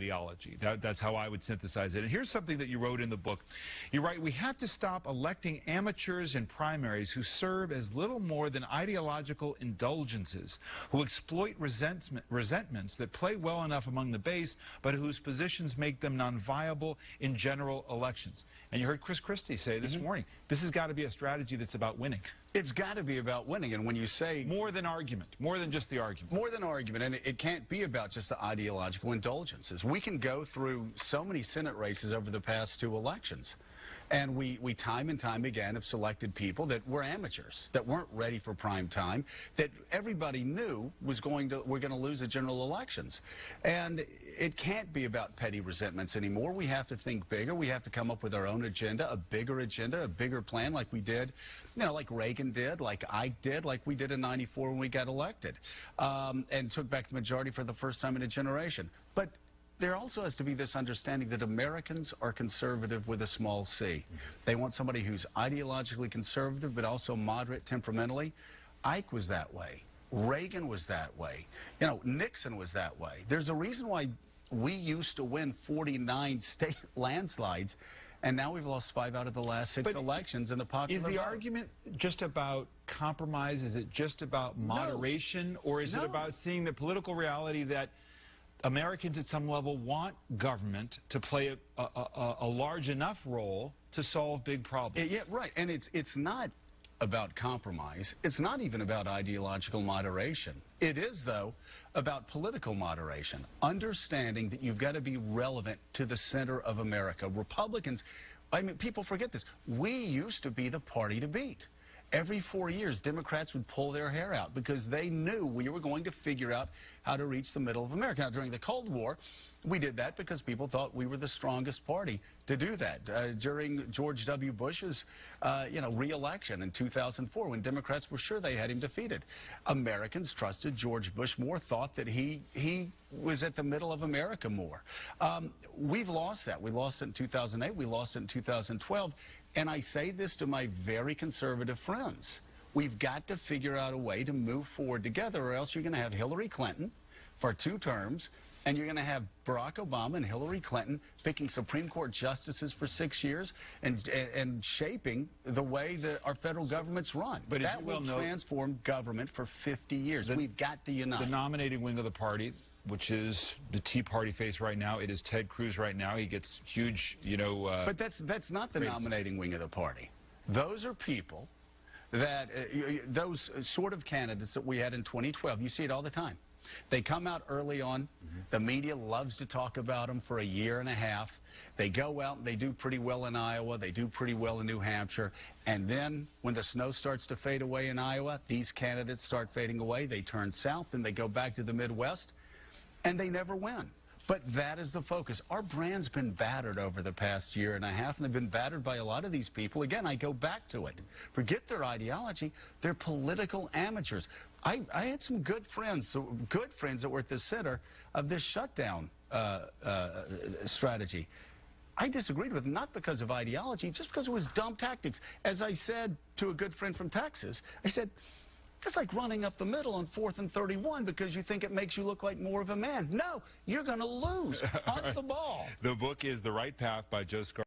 ideology. That's how I would synthesize it. And here's something that you wrote in the book. You write, we have to stop electing amateurs in primaries who serve as little more than ideological indulgences, who exploit resentments that play well enough among the base, but whose positions make them non-viable in general elections. And you heard Chris Christie say this morning, this has got to be a strategy that's about winning. It's got to be about winning, and when you say... More than argument, more than just the argument. More than argument, and it can't be about just the ideological indulgences. We can go through so many Senate races over the past 2 elections, and we time and time again have selected people that were amateurs, that weren't ready for prime time, that everybody knew we're going to lose the general elections. And it can't be about petty resentments anymore. We have to think bigger. We have to come up with our own agenda, a bigger plan like we did, you know, like Reagan did, like Ike did, like we did in '94 when we got elected, and took back the majority for the first time in a generation. But there also has to be this understanding that Americans are conservative with a small c. They want somebody who's ideologically conservative but also moderate temperamentally. Ike was that way. Reagan was that way. You know, Nixon was that way. There's a reason why we used to win 49 state landslides, and now we've lost 5 out of the last 6 elections in the popular vote. Is the vote. argument just about compromise? Is it just about moderation? No. Or is it about seeing the political reality that Americans at some level want government to play a large enough role to solve big problems? Yeah, right. And it's not about compromise. It's not even about ideological moderation. It is, though, about political moderation, understanding that you've got to be relevant to the center of America. Republicans, I mean, people forget this. We used to be the party to beat. Every 4 years, Democrats would pull their hair out because they knew we were going to figure out how to reach the middle of America. Now, during the Cold War, we did that because people thought we were the strongest party to do that. During George W. Bush's, re-election in 2004, when Democrats were sure they had him defeated, Americans trusted George Bush more, thought that he was at the middle of America more. We've lost that. We lost it in 2008. We lost it in 2012. And I say this to my very conservative friends. We've got to figure out a way to move forward together, or else you're going to have Hillary Clinton for 2 terms, and you're going to have Barack Obama and Hillary Clinton picking Supreme Court justices for 6 years and shaping the way that our federal government's run. But that will transform government for 50 years. We've got to unite. The nominating wing of the party, which is the Tea Party face right now. It is Ted Cruz right now. He gets huge, But that's not the nominating wing of the party. Those are people that, those sort of candidates that we had in 2012. You see it all the time. They come out early on. The media loves to talk about them for a year and a half. They go out and they do pretty well in Iowa. They do pretty well in New Hampshire. And then when the snow starts to fade away in Iowa, these candidates start fading away. They turn south and they go back to the Midwest. And they never win. But that is the focus. Our brand's been battered over the past year and a half, and they've been battered by a lot of these people. Again, I go back to it. Forget their ideology. They're political amateurs. I had some good friends that were at the center of this shutdown strategy. I disagreed with them, not because of ideology, just because it was dumb tactics. As I said to a good friend from Texas, I said, it's like running up the middle on 4th and 31 because you think it makes you look like more of a man. No, you're going to lose. Punt the ball. The book is The Right Path by Joe Scarborough.